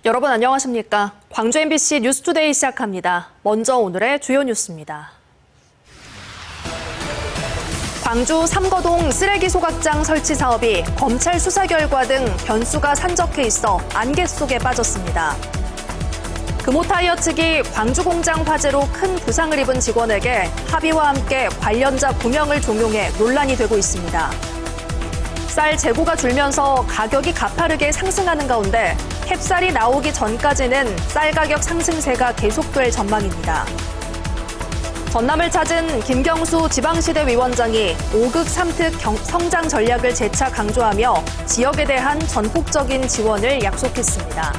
여러분 안녕하십니까? 광주 MBC 뉴스투데이 시작합니다. 먼저 오늘의 주요 뉴스입니다. 광주 삼거동 쓰레기 소각장 설치 사업이 검찰 수사 결과 등 변수가 산적해 있어 안개 속에 빠졌습니다. 금호타이어 측이 광주 공장 화재로 큰 부상을 입은 직원에게 합의와 함께 관련자 9명을 종용해 논란이 되고 있습니다. 쌀 재고가 줄면서 가격이 가파르게 상승하는 가운데 햅쌀이 나오기 전까지는 쌀 가격 상승세가 계속될 전망입니다. 전남을 찾은 김경수 지방시대위원장이 5극 3특 성장 전략을 재차 강조하며 지역에 대한 전폭적인 지원을 약속했습니다.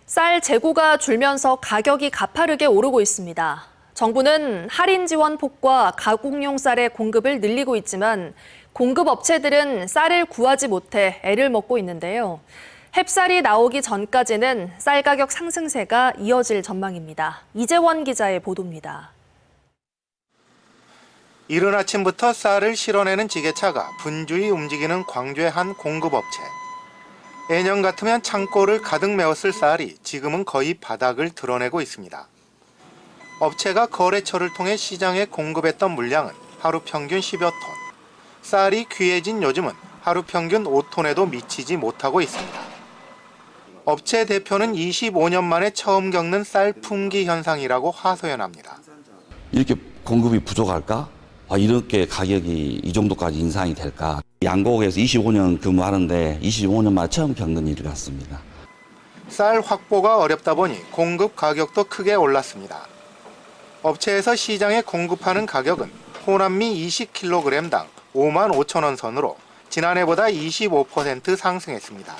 쌀 재고가 줄면서 가격이 가파르게 오르고 있습니다. 정부는 할인 지원 폭과 가공용 쌀의 공급을 늘리고 있지만 공급 업체들은 쌀을 구하지 못해 애를 먹고 있는데요. 햅쌀이 나오기 전까지는 쌀 가격 상승세가 이어질 전망입니다. 이재원 기자의 보도입니다. 이른 아침부터 쌀을 실어내는 지게차가 분주히 움직이는 광주의 한 공급업체. 예년 같으면 창고를 가득 메웠을 쌀이 지금은 거의 바닥을 드러내고 있습니다. 업체가 거래처를 통해 시장에 공급했던 물량은 하루 평균 10여 톤. 쌀이 귀해진 요즘은 하루 평균 5톤에도 미치지 못하고 있습니다. 업체 대표는 25년 만에 처음 겪는 쌀 품귀 현상이라고 하소연합니다. 이렇게 공급이 부족할까? 이렇게 가격이 이 정도까지 인상이 될까? 양곡에서 25년 근무하는데 25년 만에 처음 겪는 일 같습니다. 쌀 확보가 어렵다 보니 공급 가격도 크게 올랐습니다. 업체에서 시장에 공급하는 가격은 호남미 20kg당 5만 5천 원 선으로 지난해보다 25% 상승했습니다.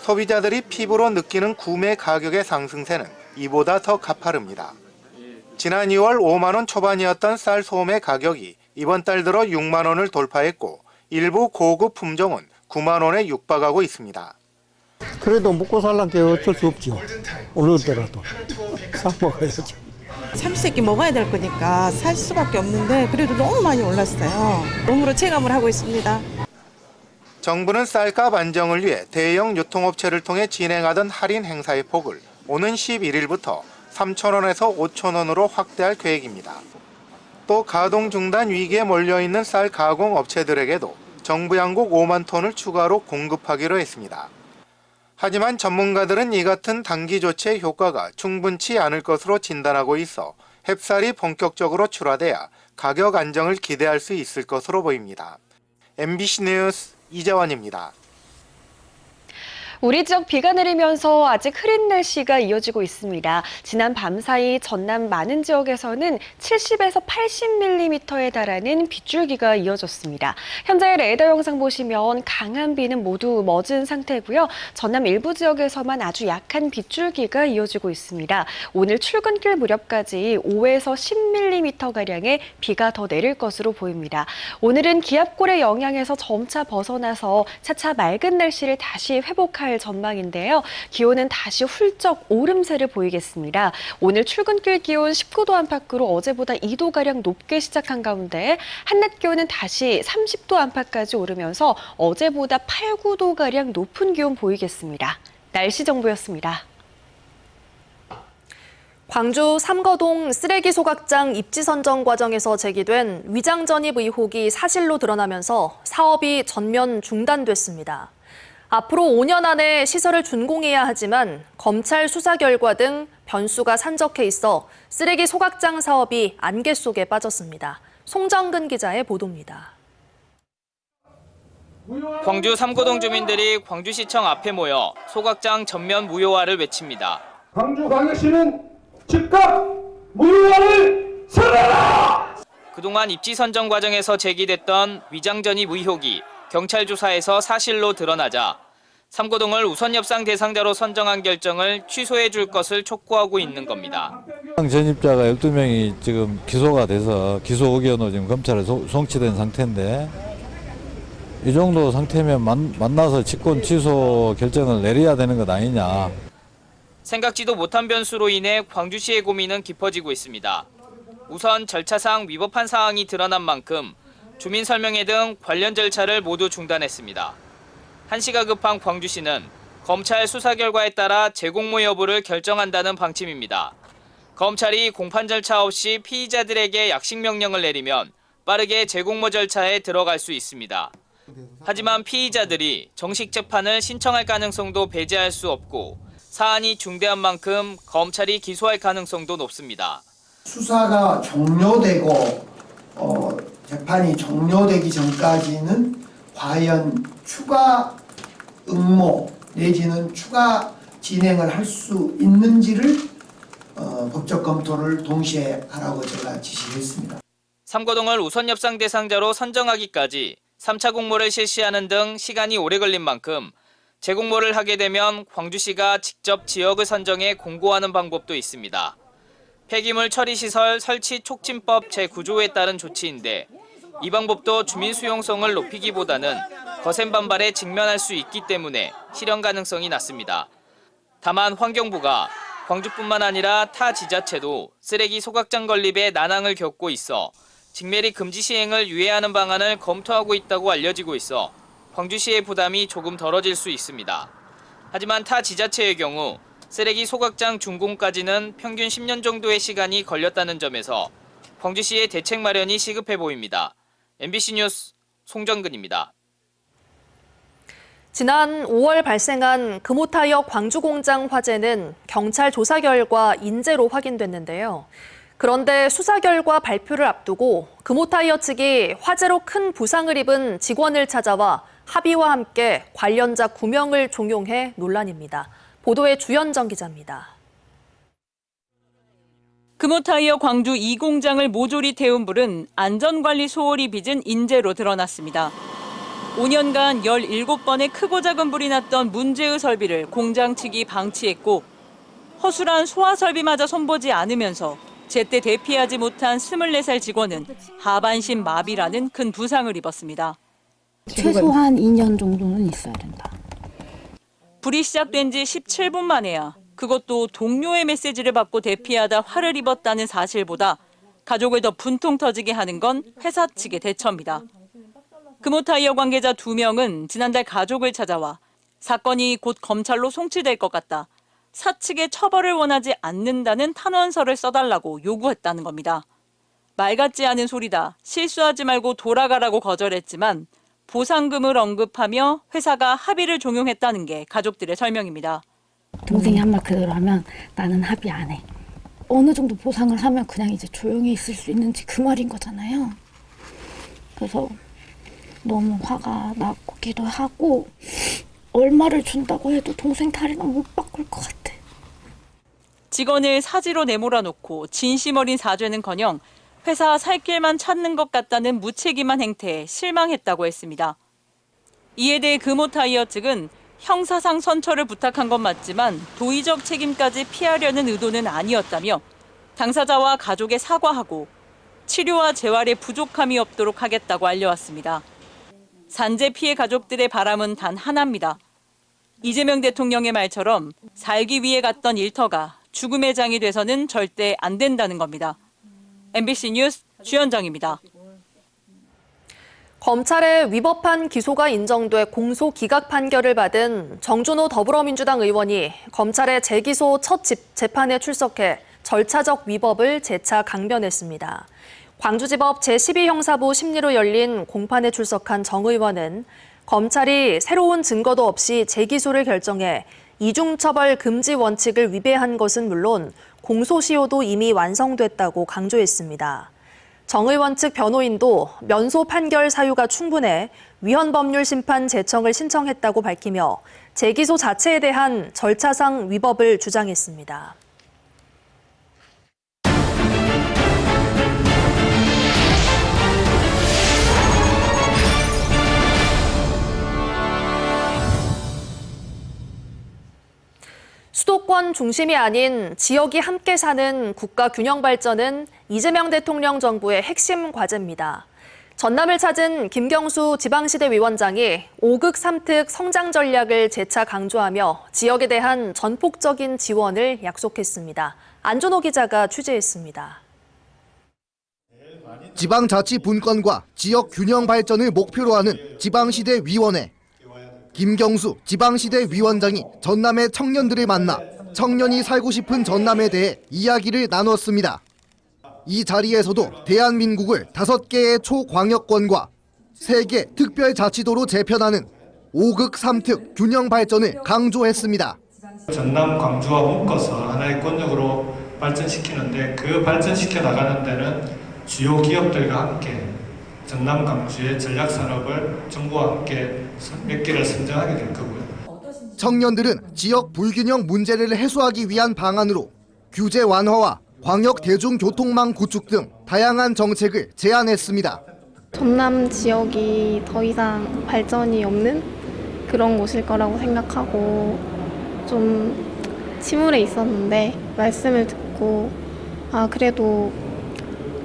소비자들이 피부로 느끼는 구매 가격의 상승세는 이보다 더 가파릅니다. 지난 2월 5만 원 초반이었던 쌀 소매 가격이 이번 달 들어 6만 원을 돌파했고 일부 고급 품종은 9만 원에 육박하고 있습니다. 그래도 먹고 살란 게 어쩔 수 없죠. 오를 때라도 사 먹어야죠. 삼시세끼 먹어야 될 거니까 살 수밖에 없는데 그래도 너무 많이 올랐어요. 몸으로 체감을 하고 있습니다. 정부는 쌀값 안정을 위해 대형 유통업체를 통해 진행하던 할인 행사의 폭을 오는 11일부터 3,000원에서 5,000원으로 확대할 계획입니다. 또 가동 중단 위기에 몰려있는 쌀 가공 업체들에게도 정부 양곡 5만 톤을 추가로 공급하기로 했습니다. 하지만 전문가들은 이 같은 단기 조치의 효과가 충분치 않을 것으로 진단하고 있어 햅쌀이 본격적으로 출하돼야 가격 안정을 기대할 수 있을 것으로 보입니다. MBC 뉴스 이재원입니다. 우리 지역 비가 내리면서 아직 흐린 날씨가 이어지고 있습니다. 지난 밤사이 전남 많은 지역에서는 70에서 80mm에 달하는 빗줄기가 이어졌습니다. 현재 레이더 영상 보시면 강한 비는 모두 멎은 상태고요. 전남 일부 지역에서만 아주 약한 빗줄기가 이어지고 있습니다. 오늘 출근길 무렵까지 5에서 10mm가량의 비가 더 내릴 것으로 보입니다. 오늘은 기압골의 영향에서 점차 벗어나서 차차 맑은 날씨를 다시 회복할 전망인데요. 기온은 다시 훌쩍 오름세를 보이겠습니다. 오늘 출근길 기온 19도 안팎으로 어제보다 2도가량 높게 시작한 가운데 한낮 기온은 다시 30도 안팎까지 오르면서 어제보다 8, 9도가량 높은 기온 보이겠습니다. 날씨 정보였습니다. 광주 삼거동 쓰레기 소각장 입지 선정 과정에서 제기된 위장 전입 의혹이 사실로 드러나면서 사업이 전면 중단됐습니다. 앞으로 5년 안에 시설을 준공해야 하지만 검찰 수사 결과 등 변수가 산적해 있어 쓰레기 소각장 사업이 안개 속에 빠졌습니다. 송정근 기자의 보도입니다. 광주 삼거동 주민들이 광주시청 앞에 모여 소각장 전면 무효화를 외칩니다. 광주광역시는 즉각 무효화를 선언하라! 그동안 입지 선정 과정에서 제기됐던 위장 전입 의혹이 경찰 조사에서 사실로 드러나자 삼거동을 우선 협상 대상자로 선정한 결정을 취소해 줄 것을 촉구하고 있는 겁니다. 전입자가 12명이 지금 기소가 돼서 기소 의견으로 지금 검찰에 송치된 상태인데 이 정도 상태면 만나서 직권 취소 결정을 내려야 되는 것 아니냐. 생각지도 못한 변수로 인해 광주시의 고민은 깊어지고 있습니다. 우선 절차상 위법한 사항이 드러난 만큼 주민 설명회 등 관련 절차를 모두 중단했습니다. 한시가 급한 광주시는 검찰 수사 결과에 따라 재공모 여부를 결정한다는 방침입니다. 검찰이 공판 절차 없이 피의자들에게 약식 명령을 내리면 빠르게 재공모 절차에 들어갈 수 있습니다. 하지만 피의자들이 정식 재판을 신청할 가능성도 배제할 수 없고 사안이 중대한 만큼 검찰이 기소할 가능성도 높습니다. 수사가 종료되고 재판이 종료되기 전까지는 과연 추가 응모 내지는 추가 진행을 할 수 있는지를 법적 검토를 동시에 하라고 제가 지시했습니다. 삼거동을 우선 협상 대상자로 선정하기까지 3차 공모를 실시하는 등 시간이 오래 걸린 만큼 재공모를 하게 되면 광주시가 직접 지역을 선정해 공고하는 방법도 있습니다. 폐기물 처리시설 설치 촉진법 제9조에 따른 조치인데 이 방법도 주민 수용성을 높이기보다는 거센 반발에 직면할 수 있기 때문에 실현 가능성이 낮습니다. 다만 환경부가 광주뿐만 아니라 타 지자체도 쓰레기 소각장 건립에 난항을 겪고 있어 직매리 금지 시행을 유예하는 방안을 검토하고 있다고 알려지고 있어 광주시의 부담이 조금 덜어질 수 있습니다. 하지만 타 지자체의 경우 쓰레기 소각장 준공까지는 평균 10년 정도의 시간이 걸렸다는 점에서 광주시의 대책 마련이 시급해 보입니다. MBC 뉴스 송정근입니다. 지난 5월 발생한 금호타이어 광주공장 화재는 경찰 조사 결과 인재로 확인됐는데요. 그런데 수사 결과 발표를 앞두고 금호타이어 측이 화재로 큰 부상을 입은 직원을 찾아와 합의와 함께 관련자 9명을 종용해 논란입니다. 보도에 주현정 기자입니다. 금호타이어 광주 2공장을 모조리 태운 불은 안전관리 소홀히 빚은 인재로 드러났습니다. 5년간 17번의 크고 작은 불이 났던 문제의 설비를 공장 측이 방치했고 허술한 소화 설비마저 손보지 않으면서 제때 대피하지 못한 24살 직원은 하반신 마비라는 큰 부상을 입었습니다. 최소한 2년 정도는 있어야 된다. 불이 시작된 지 17분 만에야 그것도 동료의 메시지를 받고 대피하다 화를 입었다는 사실보다 가족을 더 분통 터지게 하는 건 회사 측의 대처입니다. 금호타이어 관계자 2명은 지난달 가족을 찾아와 사건이 곧 검찰로 송치될 것 같다. 사측의 처벌을 원하지 않는다는 탄원서를 써달라고 요구했다는 겁니다. 말 같지 않은 소리다. 실수하지 말고 돌아가라고 거절했지만 보상금을 언급하며 회사가 합의를 종용했다는 게 가족들의 설명입니다. 동생이 한 말 그대로 하면 나는 합의 안 해. 어느 정도 보상을 하면 그냥 이제 조용히 있을 수 있는지 그 말인 거잖아요. 그래서 너무 화가 나기도 하고 얼마를 준다고 해도 동생 다리는 못 바꿀 것 같아. 직원을 사지로 내몰아놓고 진심 어린 사죄는커녕 회사 살 길만 찾는 것 같다는 무책임한 행태에 실망했다고 했습니다. 이에 대해 금호타이어 측은 형사상 선처를 부탁한 건 맞지만 도의적 책임까지 피하려는 의도는 아니었다며 당사자와 가족에 사과하고 치료와 재활에 부족함이 없도록 하겠다고 알려왔습니다. 산재 피해 가족들의 바람은 단 하나입니다. 이재명 대통령의 말처럼 살기 위해 갔던 일터가 죽음의 장이 돼서는 절대 안 된다는 겁니다. MBC 뉴스 주현정입니다. 검찰의 위법한 기소가 인정돼 공소 기각 판결을 받은 정준호 더불어민주당 의원이 검찰의 재기소 첫 재판에 출석해 절차적 위법을 재차 강변했습니다. 광주지법 제12형사부 심리로 열린 공판에 출석한 정 의원은 검찰이 새로운 증거도 없이 재기소를 결정해 이중처벌 금지 원칙을 위배한 것은 물론 공소시효도 이미 완성됐다고 강조했습니다. 정 의원 측 변호인도 면소 판결 사유가 충분해 위헌법률 심판 제청을 신청했다고 밝히며 재기소 자체에 대한 절차상 위법을 주장했습니다. 수도권 중심이 아닌 지역이 함께 사는 국가 균형 발전은 이재명 대통령 정부의 핵심 과제입니다. 전남을 찾은 김경수 지방시대위원장이 5극 3특 성장 전략을 재차 강조하며 지역에 대한 전폭적인 지원을 약속했습니다. 안준호 기자가 취재했습니다. 지방자치 분권과 지역 균형 발전을 목표로 하는 지방시대위원회. 김경수 지방시대위원장이 전남의 청년들을 만나 청년이 살고 싶은 전남에 대해 이야기를 나눴습니다. 이 자리에서도 대한민국을 5개의 초광역권과 3개 특별자치도로 재편하는 5극 3특 균형 발전을 강조했습니다. 전남 광주와 묶어서 하나의 권역으로 발전시키는데 그 발전시켜 나가는 데는 주요 기업들과 함께 전남 광주의 전략산업을 정부와 함께 몇 개를 선정하게 될 거고요. 청년들은 지역 불균형 문제를 해소하기 위한 방안으로 규제 완화와 광역 대중교통망 구축 등 다양한 정책을 제안했습니다. 전남 지역이 더 이상 발전이 없는 그런 곳일 거라고 생각하고 좀 침울해 있었는데 말씀을 듣고 그래도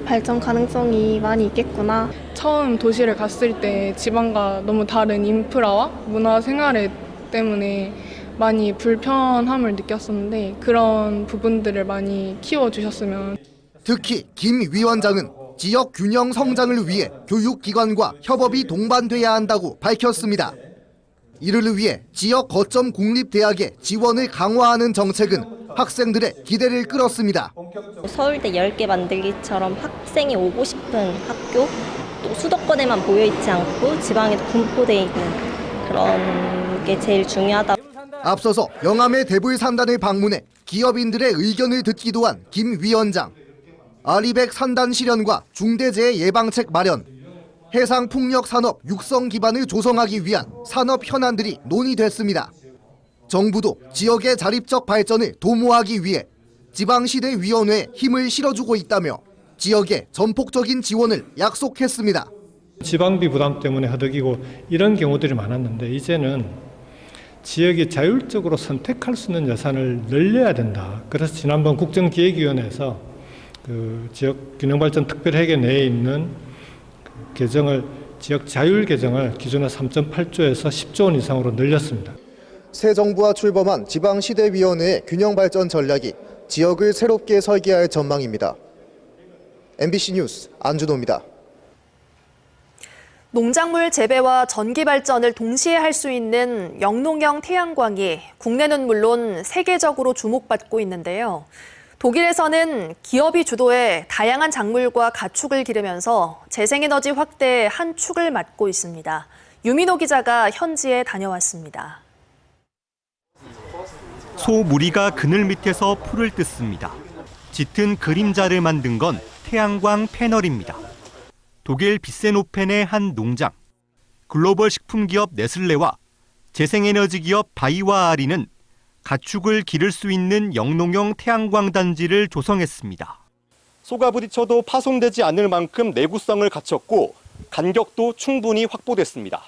발전 가능성이 많이 있겠구나. 처음 도시를 갔을 때 지방과 너무 다른 인프라와 문화 생활 때문에 많이 불편함을 느꼈었는데 그런 부분들을 많이 키워주셨으면. 특히 김 위원장은 지역 균형 성장을 위해 교육기관과 협업이 동반돼야 한다고 밝혔습니다. 이를 위해 지역 거점 공립대학의 지원을 강화하는 정책은 학생들의 기대를 끌었습니다. 서울대 10개 만들기처럼 학생이 오고 싶은 학교, 또 수도권에만 모여있지 않고 지방에도 분포되어 있는 그런 게 제일 중요하다. 앞서서 영암의 대불산단을 방문해 기업인들의 의견을 듣기도 한 김 위원장. 아리백 산단 실현과 중대재해 예방책 마련, 해상풍력 산업 육성 기반을 조성하기 위한 산업 현안들이 논의됐습니다. 정부도 지역의 자립적 발전을 도모하기 위해 지방시대위원회에 힘을 실어주고 있다며 지역에 전폭적인 지원을 약속했습니다. 지방비 부담 때문에 허덕이고 이런 경우들이 많았는데 이제는 지역이 자율적으로 선택할 수 있는 예산을 늘려야 된다. 그래서 지난번 국정기획위원회에서 그 지역 균형발전 특별회계 내에 있는 개정을 지역 자율 개정을 기존의 3.8조에서 10조 원 이상으로 늘렸습니다. 새 정부와 출범한 지방시대위원회의 균형발전 전략이 지역을 새롭게 설계할 전망입니다. MBC 뉴스 안준호입니다. 농작물 재배와 전기 발전을 동시에 할 수 있는 영농형 태양광이 국내는 물론 세계적으로 주목받고 있는데요. 독일에서는 기업이 주도해 다양한 작물과 가축을 기르면서 재생에너지 확대의 한 축을 맡고 있습니다. 유민호 기자가 현지에 다녀왔습니다. 소 무리가 그늘 밑에서 풀을 뜯습니다. 짙은 그림자를 만든 건 태양광 패널입니다. 독일 비센호펜의 한 농장. 글로벌 식품기업 네슬레와 재생에너지 기업 바이와아리는 가축을 기를 수 있는 영농형 태양광 단지를 조성했습니다. 소가 부딪혀도 파손되지 않을 만큼 내구성을 갖췄고 간격도 충분히 확보됐습니다.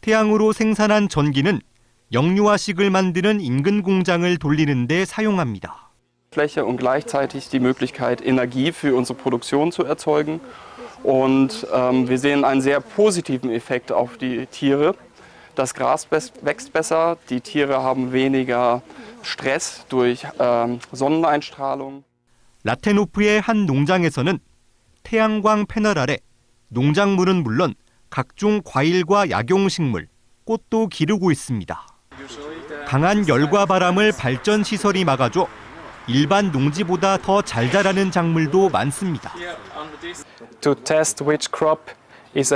태양으로 생산한 전기는 영유아식을 만드는 인근 공장을 돌리는 데 사용합니다. Fläche und gleichzeitig die Möglichkeit, Energie für unsere Produktion zu erzeugen. Und wir sehen einen sehr positiven Effekt auf die Tiere. Das Gras wächst besser, die Tiere haben weniger Stress durch Sonneneinstrahlung. 라테노프의 한 농장에서는 태양광 패널 아래 농작물은 물론 각종 과일과 약용식물, 꽃도 기르고 있습니다. 강한 열과 바람을 발전 시설이 막아줘 일반 농지보다 더 잘 자라는 작물도 많습니다. To test which crop is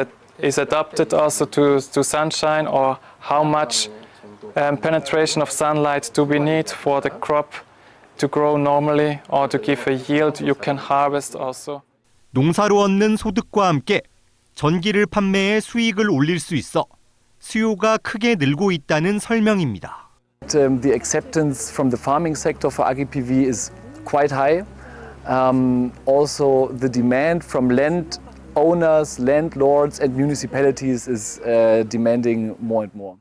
adapted also to sunshine or how much penetration of sunlight do we need for the crop to grow normally or to give a yield you can harvest also. 농사로 얻는 소득과 함께 전기를 판매해 수익을 올릴 수 있어 수요가 크게 늘고 있다는 설명입니다. The acceptance from the farming sector for AGPV is quite high. Also, the demand from landowners, landlords, and municipalities is demanding more and more.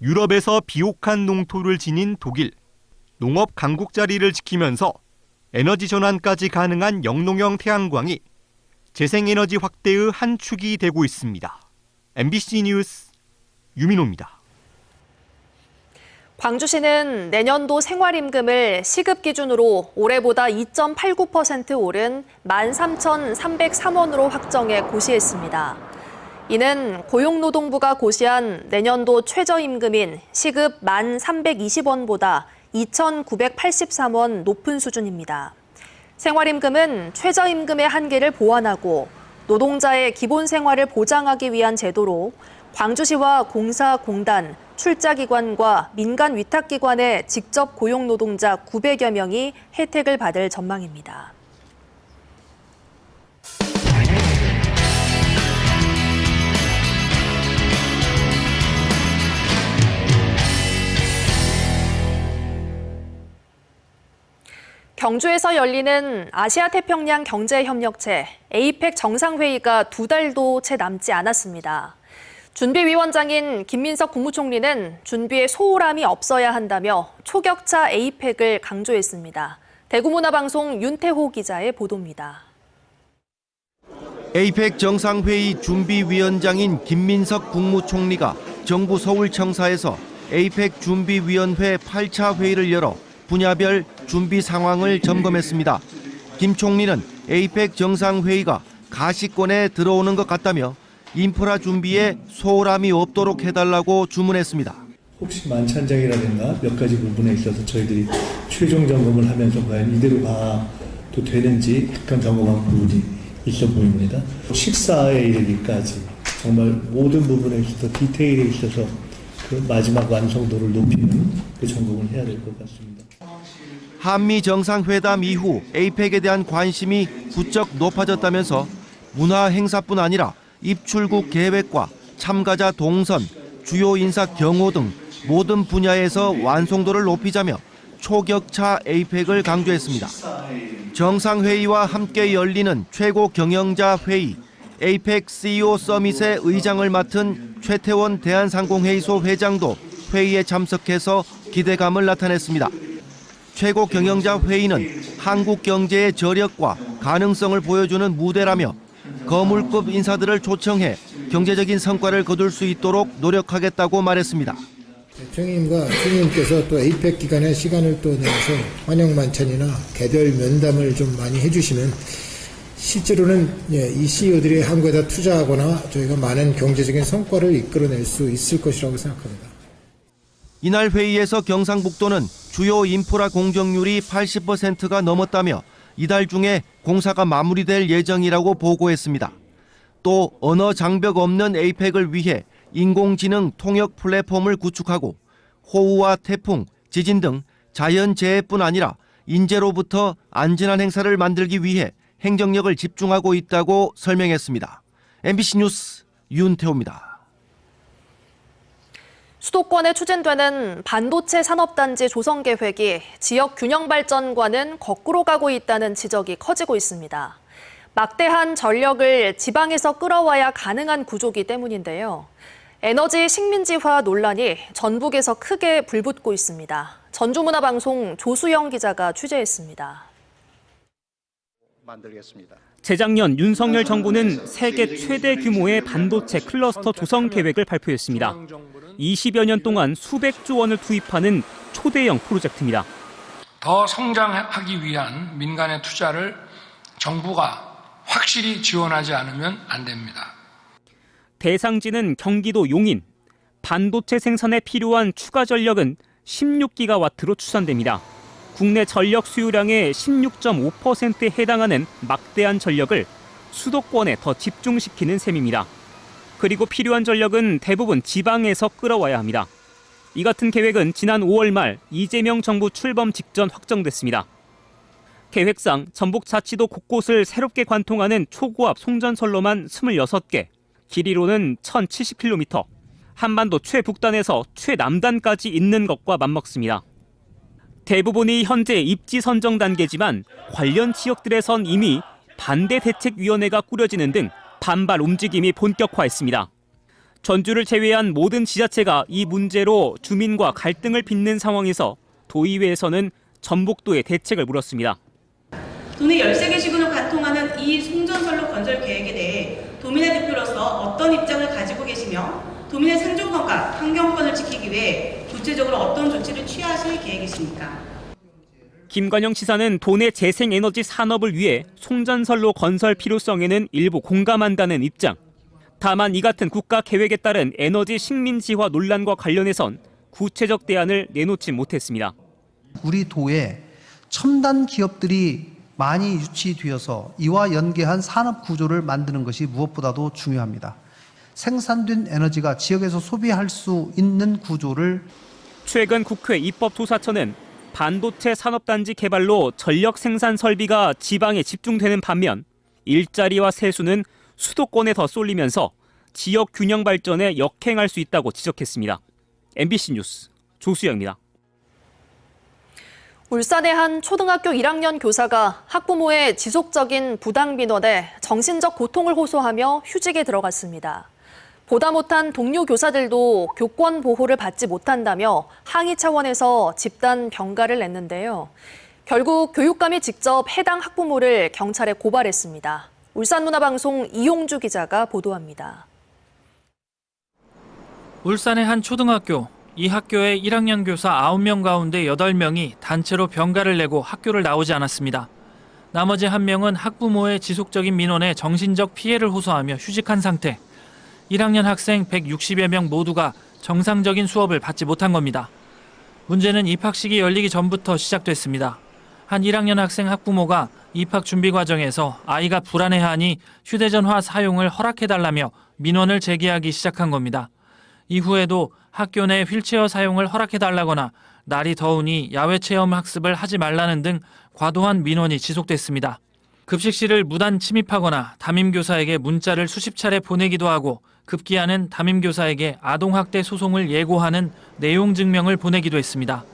유럽에서 비옥한 농토를 지닌 독일. 농업 강국 자리를 지키면서 에너지 전환까지 가능한 영농형 태양광이 재생에너지 확대의 한 축이 되고 있습니다. MBC 뉴스 유민호입니다. 광주시는 내년도 생활임금을 시급 기준으로 올해보다 2.89% 오른 13,303원으로 확정해 고시했습니다. 이는 고용노동부가 고시한 내년도 최저임금인 시급 1,320원보다 2,983원 높은 수준입니다. 생활임금은 최저임금의 한계를 보완하고 노동자의 기본 생활을 보장하기 위한 제도로 광주시와 공사, 공단, 출자기관과 민간 위탁기관의 직접 고용노동자 900여 명이 혜택을 받을 전망입니다. 경주에서 열리는 아시아태평양 경제협력체 APEC 정상회의가 2달도 채 남지 않았습니다. 준비위원장인 김민석 국무총리는 준비에 소홀함이 없어야 한다며 초격차 APEC을 강조했습니다. 대구문화방송 윤태호 기자의 보도입니다. APEC 정상회의 준비위원장인 김민석 국무총리가 정부 서울청사에서 APEC 준비위원회 8차 회의를 열어 분야별 준비 상황을 점검했습니다. 김 총리는 APEC 정상회의가 가시권에 들어오는 것 같다며 인프라 준비에 소홀함이 없도록 해달라고 주문했습니다. 혹시 만찬장이라든가 몇 가지 부분에 있어서 저희들이 최종 점검을 하면서 과연 이대로 가도 되는지 약간 점검한 부분이 있어 보입니다. 식사에 이르기까지 정말 모든 부분에 있어서 디테일에 있어서 그 마지막 완성도를 높이는 그 점검을 해야 될 것 같습니다. 한미 정상회담 이후 APEC에 대한 관심이 부쩍 높아졌다면서 문화 행사뿐 아니라 입출국 계획과 참가자 동선, 주요 인사 경호 등 모든 분야에서 완성도를 높이자며 초격차 APEC을 강조했습니다. 정상회의와 함께 열리는 최고 경영자 회의, APEC CEO 서밋의 의장을 맡은 최태원 대한상공회의소 회장도 회의에 참석해서 기대감을 나타냈습니다. 최고 경영자 회의는 한국 경제의 저력과 가능성을 보여주는 무대라며 거물급 인사들을 초청해 경제적인 성과를 거둘 수 있도록 노력하겠다고 말했습니다. 대통령님과 주님께서 또 APEC 기간에 시간을 또 내서 환영 만찬이나 개별 면담을 좀 많이 해주시면 실제로는 이 CEO들이 한국에다 투자하거나 저희가 많은 경제적인 성과를 이끌어낼 수 있을 것이라고 생각합니다. 이날 회의에서 경상북도는 주요 인프라 공정률이 80%가 넘었다며 이달 중에 공사가 마무리될 예정이라고 보고했습니다. 또 언어 장벽 없는 APEC을 위해 인공지능 통역 플랫폼을 구축하고 호우와 태풍, 지진 등 자연재해뿐 아니라 인재로부터 안전한 행사를 만들기 위해 행정력을 집중하고 있다고 설명했습니다. MBC 뉴스 윤태호입니다. 수도권에 추진되는 반도체 산업단지 조성 계획이 지역 균형 발전과는 거꾸로 가고 있다는 지적이 커지고 있습니다. 막대한 전력을 지방에서 끌어와야 가능한 구조기 때문인데요. 에너지 식민지화 논란이 전북에서 크게 불붙고 있습니다. 전주문화방송 조수영 기자가 취재했습니다. 재작년 윤석열 정부는 세계 최대 규모의 반도체 클러스터 조성 계획을 발표했습니다. 20여 년 동안 수백조 원을 투입하는 초대형 프로젝트입니다. 더 성장하기 위한 민간의 투자를 정부가 확실히 지원하지 않으면 안 됩니다. 대상지는 경기도 용인. 반도체 생산에 필요한 추가 전력은 16기가와트로 추산됩니다. 국내 전력 수요량의 16.5%에 해당하는 막대한 전력을 수도권에 더 집중시키는 셈입니다. 그리고 필요한 전력은 대부분 지방에서 끌어와야 합니다. 이 같은 계획은 지난 5월 말 이재명 정부 출범 직전 확정됐습니다. 계획상 전북자치도 곳곳을 새롭게 관통하는 초고압 송전선로만 26개, 길이로는 1,070km, 한반도 최북단에서 최남단까지 있는 것과 맞먹습니다. 대부분이 현재 입지 선정 단계지만 관련 지역들에선 이미 반대 대책위원회가 꾸려지는 등 반발 움직임이 본격화했습니다. 전주를 제외한 모든 지자체가 이 문제로 주민과 갈등을 빚는 상황에서 도의회에서는 전북도에 대책을 물었습니다. 도내 13개 시군을 관통하는 이 송전선로 건설 계획에 대해 도민의 대표로서 어떤 입장을 가지고 계시며 도민의 생존권과 환경권을 지키기 위해 구체적으로 어떤 조치를 취하실 계획이십니까? 김관영 지사는 도내 재생에너지 산업을 위해 송전선로 건설 필요성에는 일부 공감한다는 입장. 다만 이 같은 국가 계획에 따른 에너지 식민지화 논란과 관련해선 구체적 대안을 내놓지 못했습니다. 우리 도에 첨단 기업들이 많이 유치되어서 이와 연계한 산업 구조를 만드는 것이 무엇보다도 중요합니다. 생산된 에너지가 지역에서 소비할 수 있는 구조를 최근 국회 입법조사처는 반도체 산업단지 개발로 전력 생산 설비가 지방에 집중되는 반면 일자리와 세수는 수도권에 더 쏠리면서 지역 균형 발전에 역행할 수 있다고 지적했습니다. MBC 뉴스 조수영입니다. 울산의 한 초등학교 1학년 교사가 학부모의 지속적인 부당 민원에 정신적 고통을 호소하며 휴직에 들어갔습니다. 보다 못한 동료 교사들도 교권 보호를 받지 못한다며 항의 차원에서 집단 병가를 냈는데요. 결국 교육감이 직접 해당 학부모를 경찰에 고발했습니다. 울산문화방송 이용주 기자가 보도합니다. 울산의 한 초등학교, 이 학교의 1학년 교사 9명 가운데 8명이 단체로 병가를 내고 학교를 나오지 않았습니다. 나머지 1명은 학부모의 지속적인 민원에 정신적 피해를 호소하며 휴직한 상태. 1학년 학생 160여 명 모두가 정상적인 수업을 받지 못한 겁니다. 문제는 입학식이 열리기 전부터 시작됐습니다. 한 1학년 학생 학부모가 입학 준비 과정에서 아이가 불안해하니 휴대전화 사용을 허락해달라며 민원을 제기하기 시작한 겁니다. 이후에도 학교 내 휠체어 사용을 허락해달라거나 날이 더우니 야외 체험 학습을 하지 말라는 등 과도한 민원이 지속됐습니다. 급식실을 무단 침입하거나 담임교사에게 문자를 수십 차례 보내기도 하고 급기야는 담임교사에게 아동학대 소송을 예고하는 내용 증명을 보내기도 했습니다.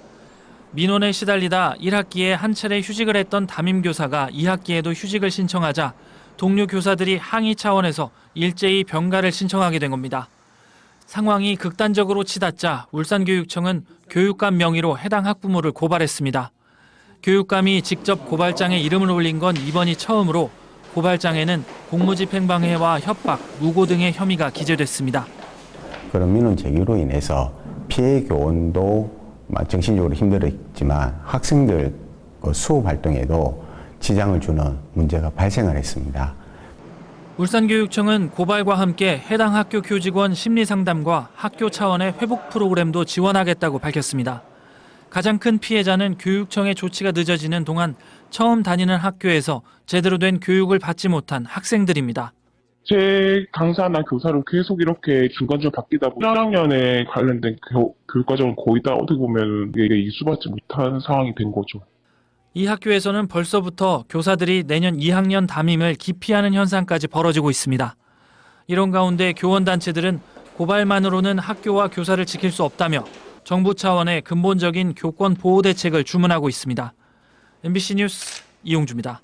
민원에 시달리다 1학기에 한 차례 휴직을 했던 담임교사가 2학기에도 휴직을 신청하자 동료 교사들이 항의 차원에서 일제히 병가를 신청하게 된 겁니다. 상황이 극단적으로 치닫자 울산교육청은 교육감 명의로 해당 학부모를 고발했습니다. 교육감이 직접 고발장에 이름을 올린 건 이번이 처음으로 고발장에는 공무집행방해와 협박, 무고 등의 혐의가 기재됐습니다. 그런 민원 제기로 인해서 피해 교원도 정신적으로 힘들었지만 학생들 수업 활동에도 지장을 주는 문제가 발생을 했습니다. 울산교육청은 고발과 함께 해당 학교 교직원 심리상담과 학교 차원의 회복 프로그램도 지원하겠다고 밝혔습니다. 가장 큰 피해자는 교육청의 조치가 늦어지는 동안 처음 다니는 학교에서 제대로 된 교육을 받지 못한 학생들입니다. 제 강사나 교사로 계속 이렇게 중간중간 바뀌다 보니 1학년에 관련된 교육과정을 거의 다 어떻게 보면 이게 이수받지 못한 상황이 된 거죠. 이 학교에서는 벌써부터 교사들이 내년 2학년 담임을 기피하는 현상까지 벌어지고 있습니다. 이런 가운데 교원단체들은 고발만으로는 학교와 교사를 지킬 수 없다며 정부 차원의 근본적인 교권 보호 대책을 주문하고 있습니다. MBC 뉴스 이용주입니다.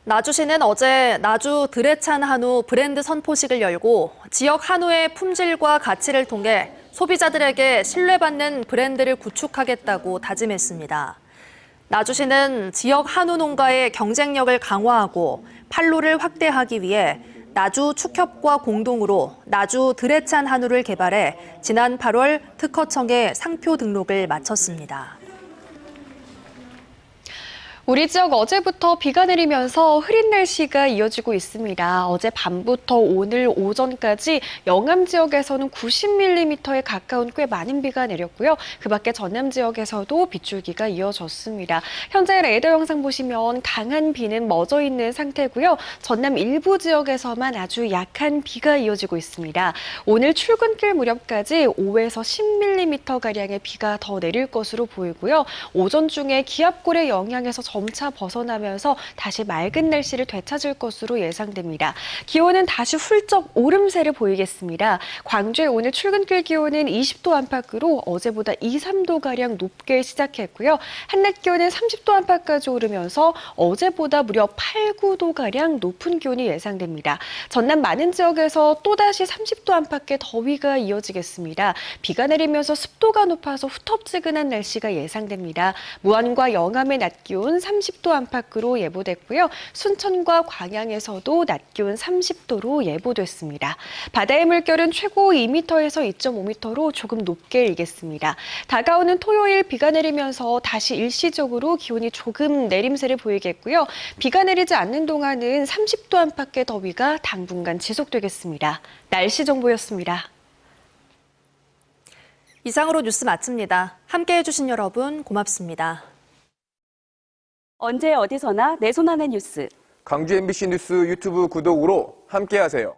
나주시는 어제 나주 드레찬 한우 브랜드 선포식을 열고 지역 한우의 품질과 가치를 통해 소비자들에게 신뢰받는 브랜드를 구축하겠다고 다짐했습니다. 나주시는 지역 한우 농가의 경쟁력을 강화하고 판로를 확대하기 위해 나주 축협과 공동으로 나주 드레찬 한우를 개발해 지난 8월 특허청에 상표 등록을 마쳤습니다. 우리 지역 어제부터 비가 내리면서 흐린 날씨가 이어지고 있습니다. 어제 밤부터 오늘 오전까지 영암 지역에서는 90mm에 가까운 꽤 많은 비가 내렸고요. 그 밖에 전남 지역에서도 빗줄기가 이어졌습니다. 현재 레이더 영상 보시면 강한 비는 멎어 있는 상태고요. 전남 일부 지역에서만 아주 약한 비가 이어지고 있습니다. 오늘 출근길 무렵까지 5에서 10mm가량의 비가 더 내릴 것으로 보이고요. 오전 중에 기압골의 영향에서 점차 벗어나면서 다시 맑은 날씨를 되찾을 것으로 예상됩니다. 기온은 다시 훌쩍 오름세를 보이겠습니다. 광주의 오늘 출근길 기온은 20도 안팎으로 어제보다 2, 3도가량 높게 시작했고요. 한낮 기온은 30도 안팎까지 오르면서 어제보다 무려 8, 9도가량 높은 기온이 예상됩니다. 전남 많은 지역에서 또다시 30도 안팎의 더위가 이어지겠습니다. 비가 내리면서 습도가 높아서 후텁지근한 날씨가 예상됩니다. 무안과 영암의 낮 기온 30도 안팎으로 예보됐고요. 순천과 광양에서도 낮 기온 30도로 예보됐습니다. 바다의 물결은 최고 2m에서 2.5m로 조금 높게 일겠습니다. 다가오는 토요일 비가 내리면서 다시 일시적으로 기온이 조금 내림세를 보이겠고요. 비가 내리지 않는 동안은 30도 안팎의 더위가 당분간 지속되겠습니다. 날씨 정보였습니다. 이상으로 뉴스 마칩니다. 함께해 주신 여러분 고맙습니다. 언제 어디서나 내 손 안의 뉴스. 광주 MBC 뉴스 유튜브 구독으로 함께하세요.